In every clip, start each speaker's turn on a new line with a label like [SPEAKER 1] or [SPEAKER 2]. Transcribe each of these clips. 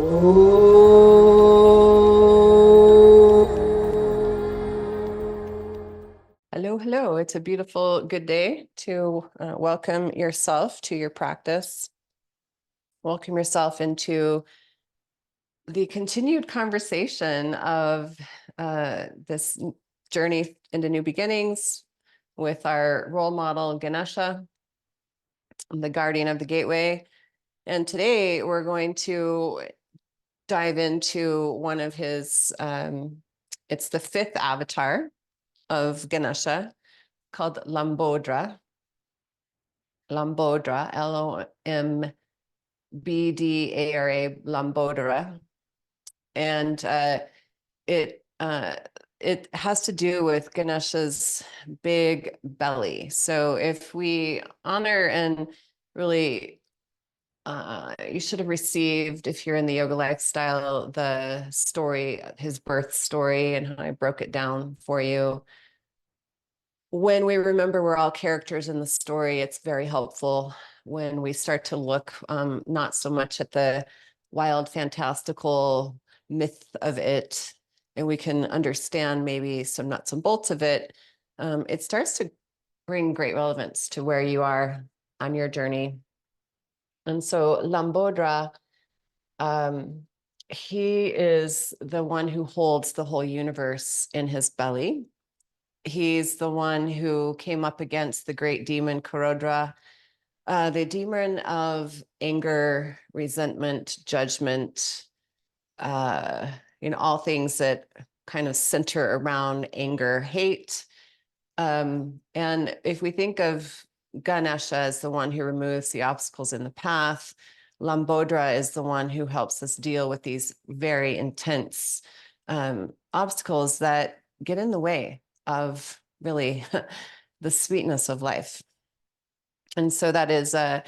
[SPEAKER 1] Hello, hello. It's a beautiful, good day to welcome yourself to your practice. Welcome yourself into the continued conversation of this journey into new beginnings with our role model, Ganesha, the guardian of the gateway. And today we're going to dive into one of his, it's the fifth avatar of Ganesha, called Lambodra. Lambodra, Lombdra, Lambodra. And it has to do with Ganesha's big belly. So if we honor and really, you should have received, if you're in the yoga lifestyle, the story, his birth story, and how I broke it down for you. When we remember we're all characters in the story, it's very helpful when we start to look not so much at the wild, fantastical myth of it, and we can understand maybe some nuts and bolts of it. It starts to bring great relevance to where you are on your journey. And so Lambodra, he is the one who holds the whole universe in his belly. He's the one who came up against the great demon Kurodra, the demon of anger, resentment, judgment, all things that kind of center around anger, hate. And if we think of Ganesha as the one who removes the obstacles in the path, Lambodra is the one who helps us deal with these very intense obstacles that get in the way of really the sweetness of life. And so that is, as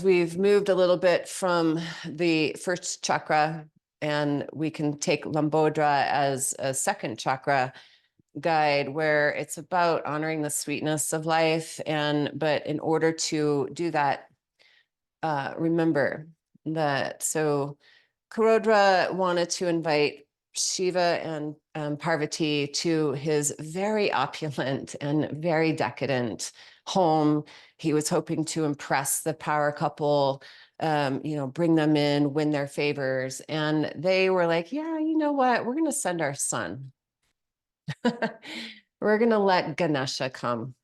[SPEAKER 1] we've moved a little bit from the first chakra, and we can take Lambodra as a second chakra guide, where it's about honoring the sweetness of life. But in order to do that, remember that, so Kurodra wanted to invite Shiva and Parvati to his very opulent and very decadent home. He was hoping to impress the power couple, bring them in, win their favors. And they were like, yeah, you know what? We're going to send our son. We're going to let Ganesha come.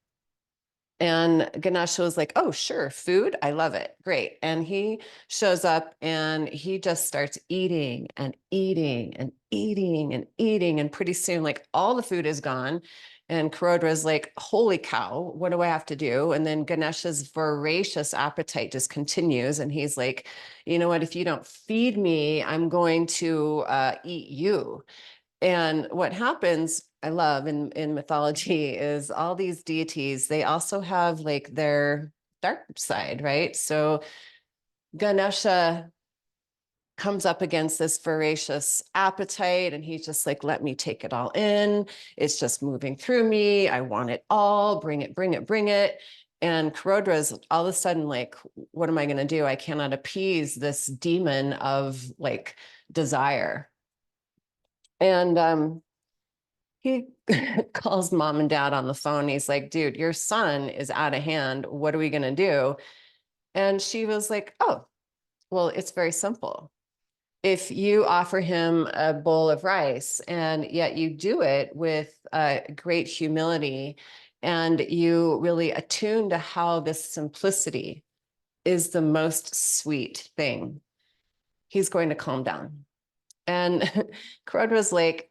[SPEAKER 1] And Ganesha was like, oh, sure, food. I love it. Great. And he shows up and he just starts eating and eating and eating and eating. And pretty soon, like, all the food is gone. And Kurodra is like, holy cow, what do I have to do? And then Ganesha's voracious appetite just continues. And he's like, you know what? If you don't feed me, I'm going to eat you. And what happens, I love in mythology, is all these deities, they also have like their dark side, right? So Ganesha comes up against this voracious appetite, and he's just like, let me take it all in. It's just moving through me. I want it all. Bring it, bring it, bring it. And Kurodra is all of a sudden like, what am I going to do? I cannot appease this demon of like desire. And he calls mom and dad on the phone. He's like, dude, your son is out of hand. What are we going to do? And she was like, oh, well, it's very simple. If you offer him a bowl of rice and yet you do it with great humility, and you really attune to how this simplicity is the most sweet thing, he's going to calm down. And Kurodra was like,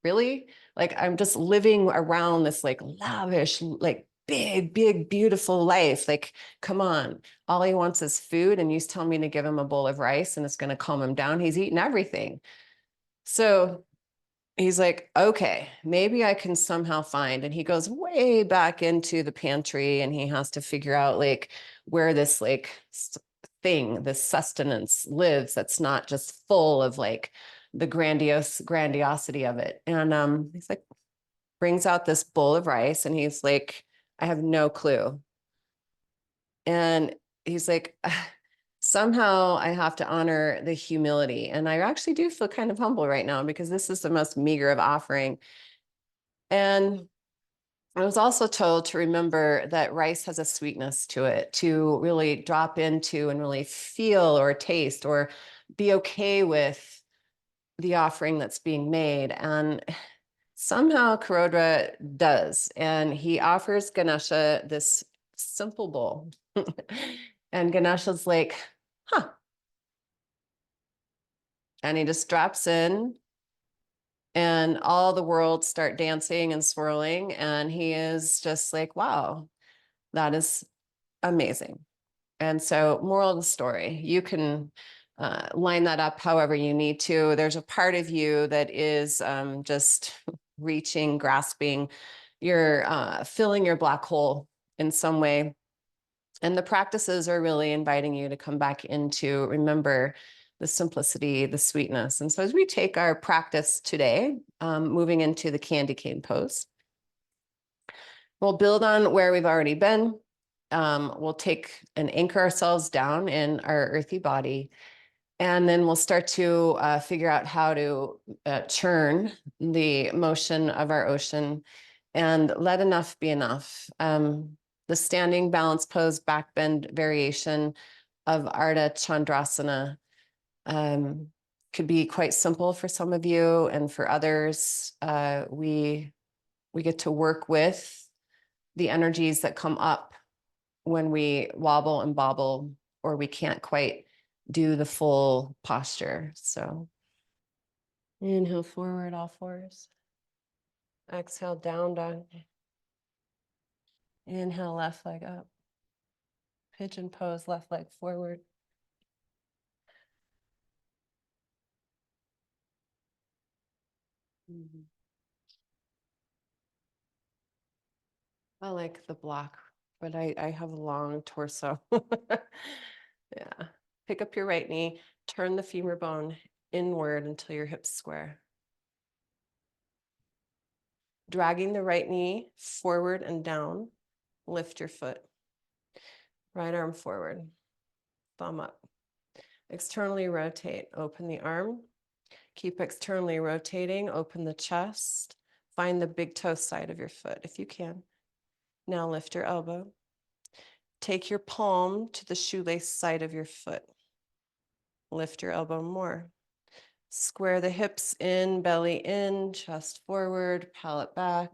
[SPEAKER 1] really? Like, I'm just living around this like lavish, like big, big, beautiful life. Like, come on. All he wants is food. And you tell me to give him a bowl of rice and it's going to calm him down. He's eaten everything. So he's like, okay, maybe I can somehow find. And he goes way back into the pantry and he has to figure out like where this like thing, this sustenance lives that's not just full of like the grandiosity of it. And he's like, brings out this bowl of rice and he's like, I have no clue. And he's like, somehow I have to honor the humility. And I actually do feel kind of humble right now because this is the most meager of offering. And I was also told to remember that rice has a sweetness to it, to really drop into and really feel or taste or be okay with the offering that's being made. And somehow Kurodra does. And he offers Ganesha this simple bowl. And Ganesha's like, huh. And he just drops in, and all the worlds start dancing and swirling. And he is just like, wow, that is amazing. And so, moral of the story, you can line that up however you need to. There's a part of you that is just reaching, grasping, you're filling your black hole in some way. And the practices are really inviting you to come back into, remember the simplicity, the sweetness. And so, as we take our practice today, moving into the candy cane pose, we'll build on where we've already been. We'll take and anchor ourselves down in our earthy body. And then we'll start to figure out how to churn the motion of our ocean and let enough be enough. The standing balance pose back bend variation of Ardha Chandrachapasana could be quite simple for some of you, and for others, we get to work with the energies that come up when we wobble and bobble, or we can't quite do the full posture. So inhale forward, all fours. Exhale, down dog. Inhale, left leg up. Pigeon pose, left leg forward. I like the block, but I have a long torso. Yeah. Pick up your right knee, turn the femur bone inward until your hips square. Dragging the right knee forward and down, lift your foot. Right arm forward, thumb up. Externally rotate, open the arm. Keep externally rotating, open the chest. Find the big toe side of your foot if you can. Now lift your elbow. Take your palm to the shoelace side of your foot. Lift your elbow more. Square the hips in, belly in, chest forward, palate back.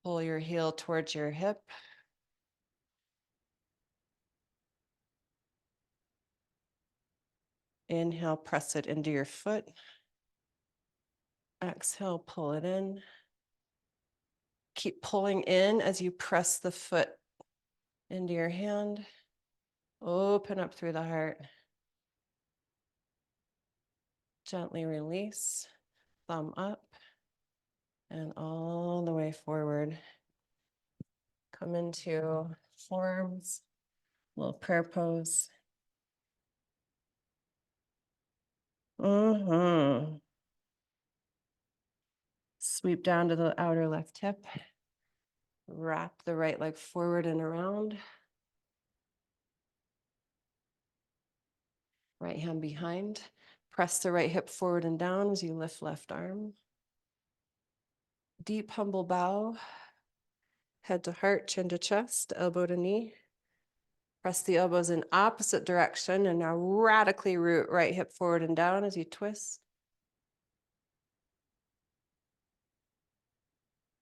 [SPEAKER 1] Pull your heel towards your hip. Inhale, press it into your foot. Exhale, pull it in. Keep pulling in as you press the foot into your hand. Open up through the heart. Gently release. Thumb up and all the way forward. Come into forearms, little prayer pose. Sweep down to the outer left hip. Wrap the right leg forward and around. Right hand behind. Press the right hip forward and down as you lift left arm. Deep, humble bow. Head to heart, chin to chest, elbow to knee. Press the elbows in opposite direction and now radically root right hip forward and down as you twist.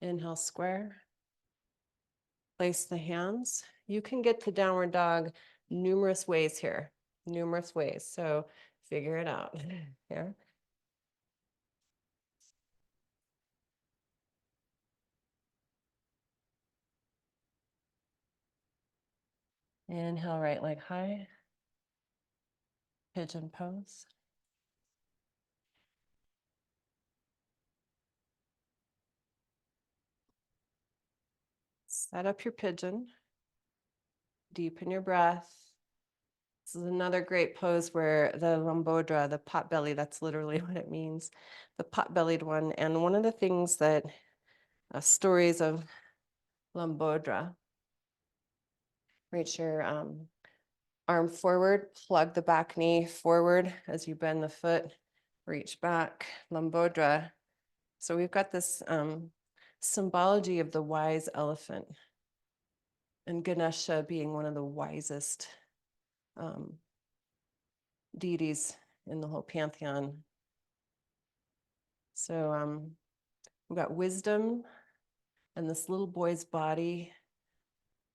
[SPEAKER 1] Inhale, square. Place the hands. You can get to downward dog numerous ways here, numerous ways. So figure it out. Yeah. Inhale, right leg high. Pigeon pose. Set up your pigeon. Deepen your breath. This is another great pose where the Lambodra, the pot belly, that's literally what it means, the pot bellied one. And one of the things that stories of Lambodra. Reach your arm forward, plug the back knee forward as you bend the foot, reach back, Lambodra. So we've got this symbology of the wise elephant, and Ganesha being one of the wisest deities in the whole pantheon. So we've got wisdom and this little boy's body,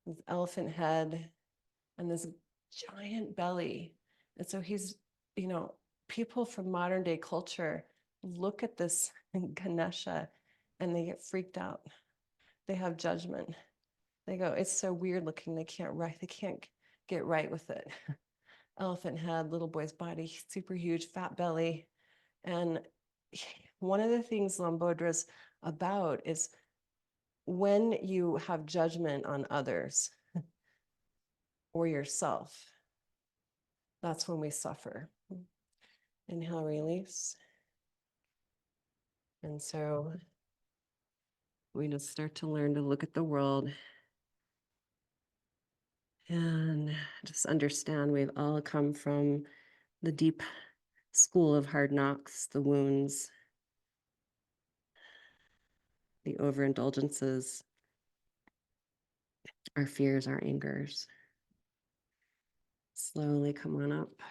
[SPEAKER 1] this elephant head, and this giant belly. And so he's, people from modern day culture look at this Ganesha and they get freaked out. They have judgment. They go, it's so weird looking. They can't get right with it. Elephant head, little boy's body, super huge, fat belly. And one of the things Lambodra's about is when you have judgment on others or yourself, that's when we suffer. Inhale, release. And so we just start to learn to look at the world and just understand we've all come from the deep school of hard knocks, the wounds, the overindulgences, our fears, our angers. Slowly come on up.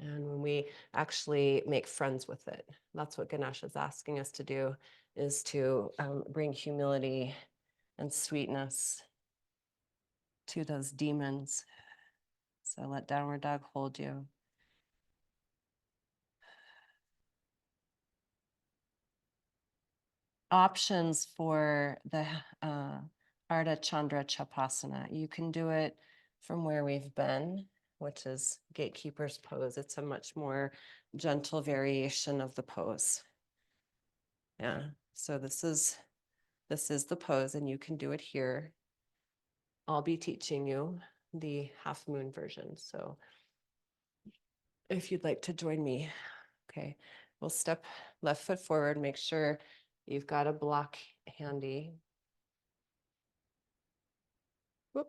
[SPEAKER 1] And when we actually make friends with it, that's what Ganesha is asking us to do, is to bring humility and sweetness to those demons. So let downward dog hold you. Options for the Ardha Chandrachapasana. You can do it from where we've been, which is gatekeeper's pose. It's a much more gentle variation of the pose. Yeah, so this is the pose, and you can do it here. I'll be teaching you the half moon version. So if you'd like to join me, okay, we'll step left foot forward, make sure you've got a block handy. Whoop.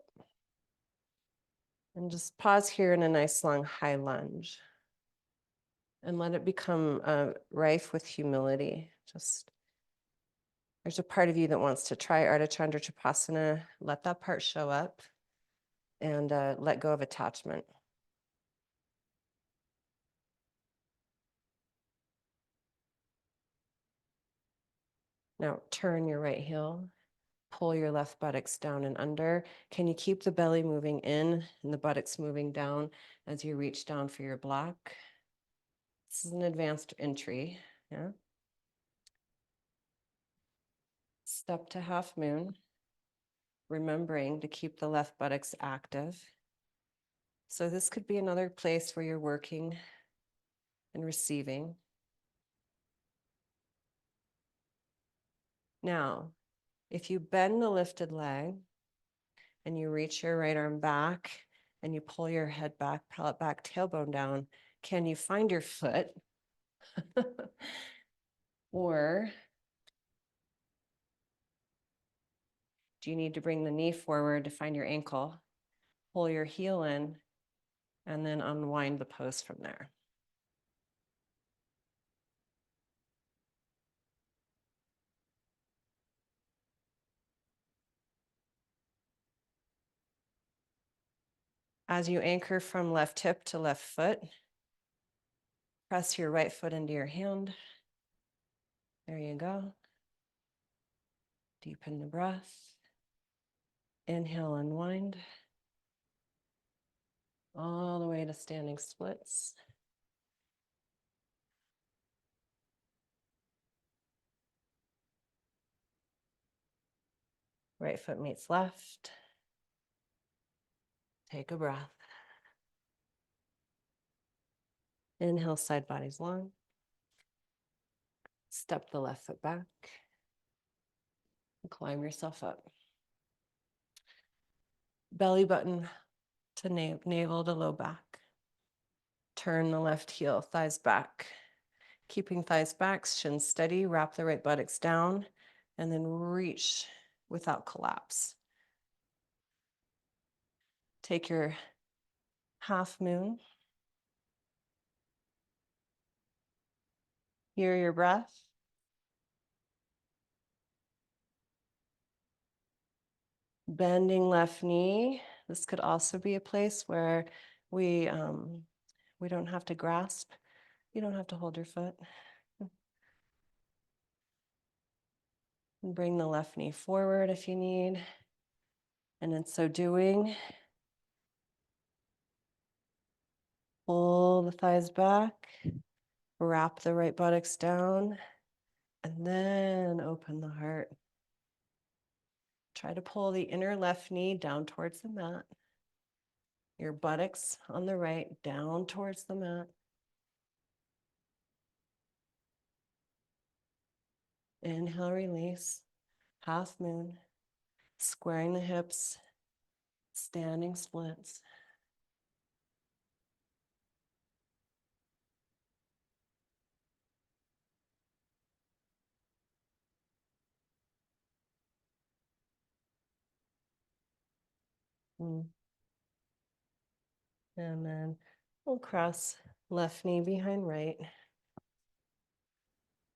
[SPEAKER 1] And just pause here in a nice long high lunge and let it become rife with humility. Just, there's a part of you that wants to try Ardha Chandrachapasana. Let that part show up and let go of attachment. Now turn your right heel, pull your left buttocks down and under. Can you keep the belly moving in and the buttocks moving down as you reach down for your block? This is an advanced entry, yeah. Step to half moon, remembering to keep the left buttocks active. So this could be another place where you're working and receiving. Now, if you bend the lifted leg and you reach your right arm back and you pull your head back, palate back, tailbone down, can you find your foot? Or do you need to bring the knee forward to find your ankle, pull your heel in, and then unwind the pose from there? As you anchor from left hip to left foot, press your right foot into your hand. There you go. Deepen the breath. Inhale, unwind. All the way to standing splits. Right foot meets left. Take a breath. Inhale, side body's long. Step the left foot back. Climb yourself up. Belly button to navel to low back. Turn the left heel, thighs back. Keeping thighs back, shins steady, wrap the right buttocks down, and then reach without collapse. Take your half moon. Hear your breath. Bending left knee. This could also be a place where we don't have to grasp. You don't have to hold your foot. And bring the left knee forward if you need. And in so doing, pull the thighs back, wrap the right buttocks down, and then open the heart. Try to pull the inner left knee down towards the mat. Your buttocks on the right, down towards the mat. Inhale, release. Half moon. Squaring the hips. Standing splits. And then we'll cross left knee behind right.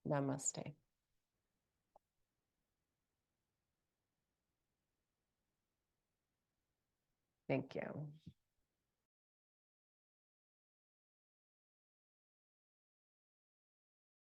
[SPEAKER 1] Namaste. Thank you.